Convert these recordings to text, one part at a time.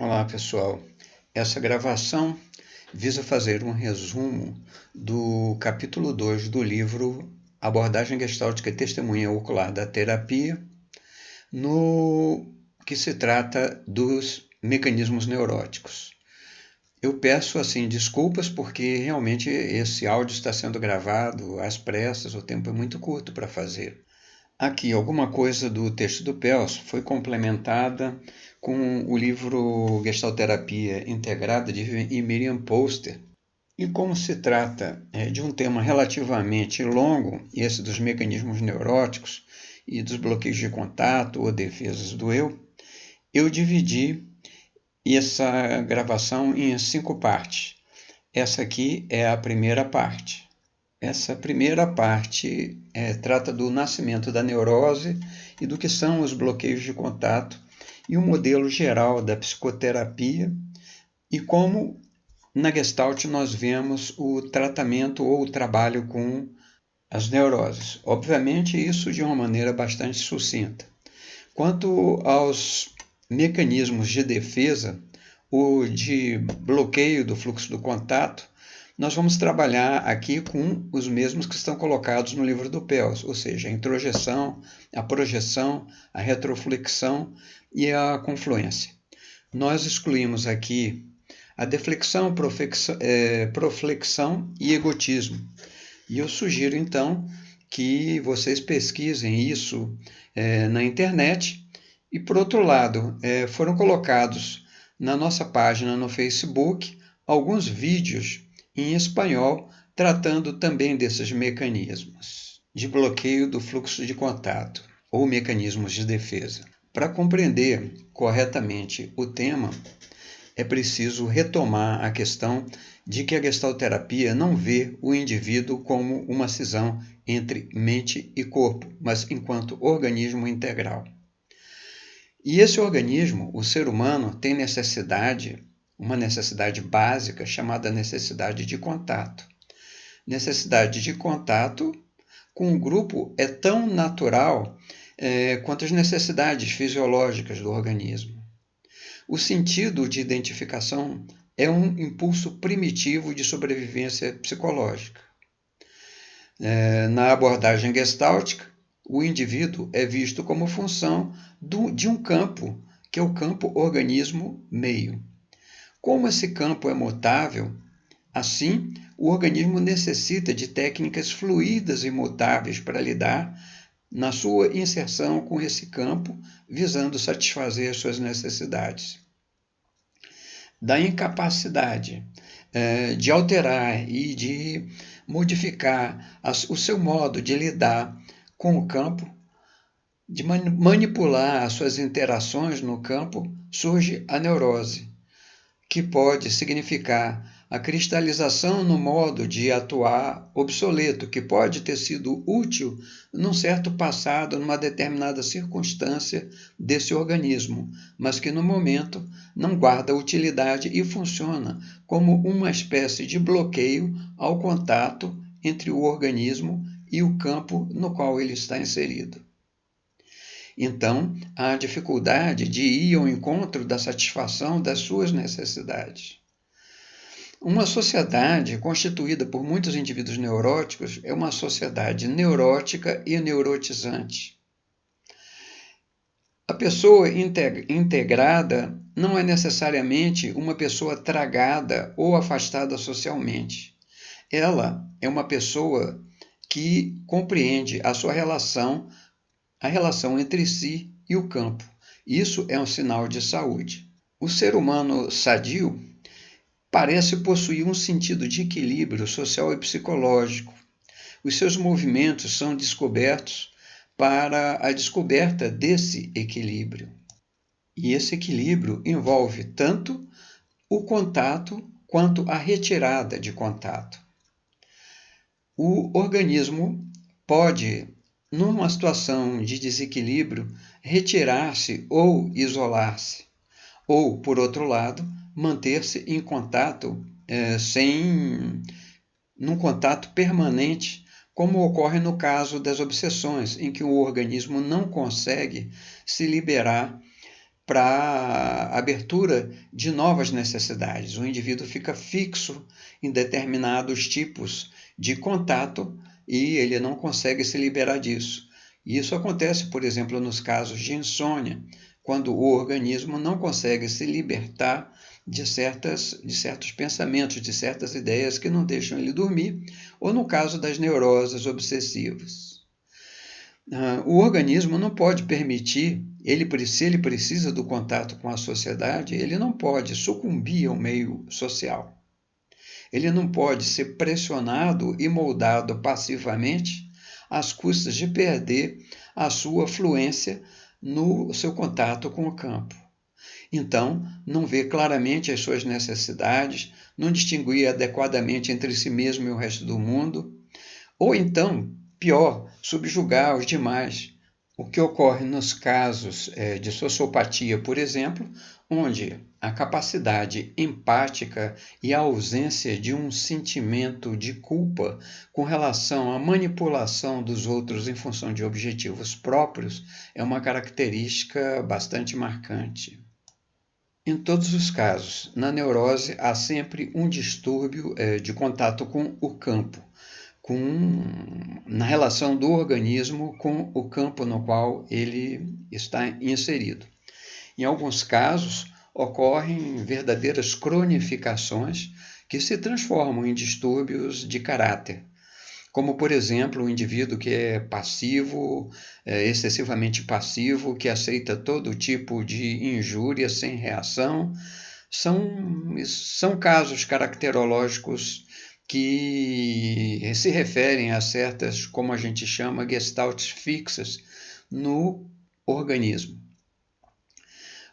Olá, pessoal. Essa gravação visa fazer um resumo do capítulo 2 do livro Abordagem Gestáltica e Testemunha Ocular da Terapia, no que se trata dos mecanismos neuróticos. Eu peço, desculpas porque realmente esse áudio está sendo gravado às pressas, o tempo é muito curto para fazer. Aqui, alguma coisa do texto do Pels foi complementada com o livro Gestalterapia Integrada de Miriam Poster. E como se trata de um tema relativamente longo, esse dos mecanismos neuróticos e dos bloqueios de contato ou defesas do eu dividi essa gravação em 5 partes. Essa aqui é a primeira parte. Essa primeira parte trata do nascimento da neurose e do que são os bloqueios de contato e o modelo geral da psicoterapia e como na Gestalt nós vemos o tratamento ou o trabalho com as neuroses. Obviamente isso de uma maneira bastante sucinta. Quanto aos mecanismos de defesa ou de bloqueio do fluxo do contato, nós vamos trabalhar aqui com os mesmos que estão colocados no livro do Pels, ou seja, a introjeção, a projeção, a retroflexão e a confluência. Nós excluímos aqui a deflexão, proflexão e egotismo. E eu sugiro, então, que vocês pesquisem isso na internet. E, por outro lado, foram colocados na nossa página no Facebook alguns vídeos em espanhol, tratando também desses mecanismos de bloqueio do fluxo de contato ou mecanismos de defesa. Para compreender corretamente o tema, é preciso retomar a questão de que a gestalterapia não vê o indivíduo como uma cisão entre mente e corpo, mas enquanto organismo integral. E esse organismo, o ser humano, tem uma necessidade básica chamada necessidade de contato. Necessidade de contato com o grupo é tão natural quanto as necessidades fisiológicas do organismo. O sentido de identificação é um impulso primitivo de sobrevivência psicológica. Na abordagem gestáltica, o indivíduo é visto como função de um campo, que é o campo organismo-meio. Como esse campo é mutável, assim, o organismo necessita de técnicas fluídas e mutáveis para lidar na sua inserção com esse campo, visando satisfazer as suas necessidades. Da incapacidade de alterar e de modificar o seu modo de lidar com o campo, de manipular as suas interações no campo, surge a neurose, que pode significar a cristalização no modo de atuar obsoleto, que pode ter sido útil num certo passado, numa determinada circunstância desse organismo, mas que no momento não guarda utilidade e funciona como uma espécie de bloqueio ao contato entre o organismo e o campo no qual ele está inserido. Então, há dificuldade de ir ao encontro da satisfação das suas necessidades. Uma sociedade constituída por muitos indivíduos neuróticos é uma sociedade neurótica e neurotizante. A pessoa integrada não é necessariamente uma pessoa tragada ou afastada socialmente. Ela é uma pessoa que compreende a relação entre si e o campo. Isso é um sinal de saúde. O ser humano sadio parece possuir um sentido de equilíbrio social e psicológico. Os seus movimentos são descobertos para a descoberta desse equilíbrio. E esse equilíbrio envolve tanto o contato quanto a retirada de contato. O organismo pode, numa situação de desequilíbrio, retirar-se ou isolar-se, ou, por outro lado, manter-se em contato num contato permanente, como ocorre no caso das obsessões, em que o organismo não consegue se liberar para a abertura de novas necessidades. O indivíduo fica fixo em determinados tipos de contato e ele não consegue se liberar disso. E isso acontece, por exemplo, nos casos de insônia, quando o organismo não consegue se libertar de certos pensamentos, de certas ideias que não deixam ele dormir, ou no caso das neuroses obsessivas. O organismo não pode permitir, se ele precisa do contato com a sociedade, ele não pode sucumbir ao meio social. Ele não pode ser pressionado e moldado passivamente às custas de perder a sua fluência no seu contato com o campo. Então, não vê claramente as suas necessidades, não distinguir adequadamente entre si mesmo e o resto do mundo, ou então, pior, subjugar os demais, o que ocorre nos casos de sociopatia, por exemplo, onde a capacidade empática e a ausência de um sentimento de culpa com relação à manipulação dos outros em função de objetivos próprios é uma característica bastante marcante. Em todos os casos, na neurose há sempre um distúrbio de contato com o campo, na relação do organismo com o campo no qual ele está inserido. Em alguns casos, ocorrem verdadeiras cronificações que se transformam em distúrbios de caráter, como, por exemplo, o indivíduo que é passivo, excessivamente passivo, que aceita todo tipo de injúria sem reação. São casos caracterológicos que se referem a certas, como a gente chama, gestaltes fixas no organismo.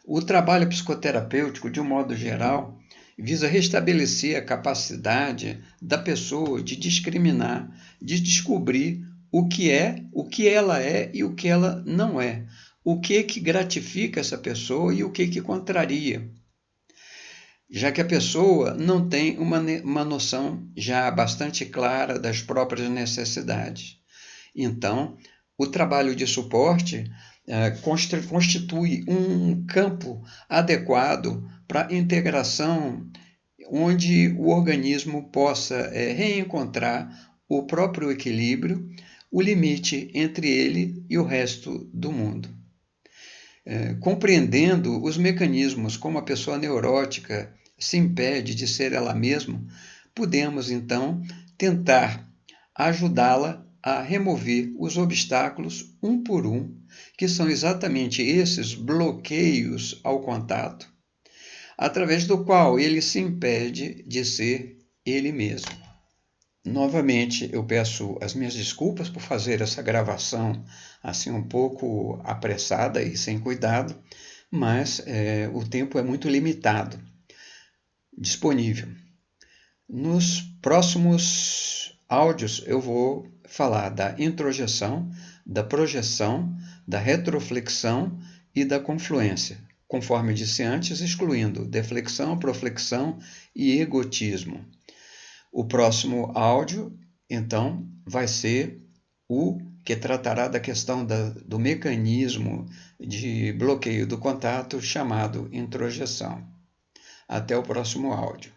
O trabalho psicoterapêutico, de um modo geral, visa restabelecer a capacidade da pessoa de discriminar, de descobrir o que ela é e o que ela não é, o que gratifica essa pessoa e o que contraria, já que a pessoa não tem uma noção já bastante clara das próprias necessidades. Então, o trabalho de suporte constitui um campo adequado para integração, onde o organismo possa reencontrar o próprio equilíbrio, o limite entre ele e o resto do mundo. Compreendendo os mecanismos como a pessoa neurótica se impede de ser ela mesma, podemos então tentar ajudá-la a remover os obstáculos um por um, que são exatamente esses bloqueios ao contato, através do qual ele se impede de ser ele mesmo. Novamente, eu peço as minhas desculpas por fazer essa gravação assim um pouco apressada e sem cuidado, mas o tempo é muito limitado disponível. Nos próximos áudios eu vou falar da introjeção, da projeção, da retroflexão e da confluência, conforme disse antes, excluindo deflexão, proflexão e egotismo. O próximo áudio, então, vai ser o que tratará da questão do mecanismo de bloqueio do contato chamado introjeção. Até o próximo áudio.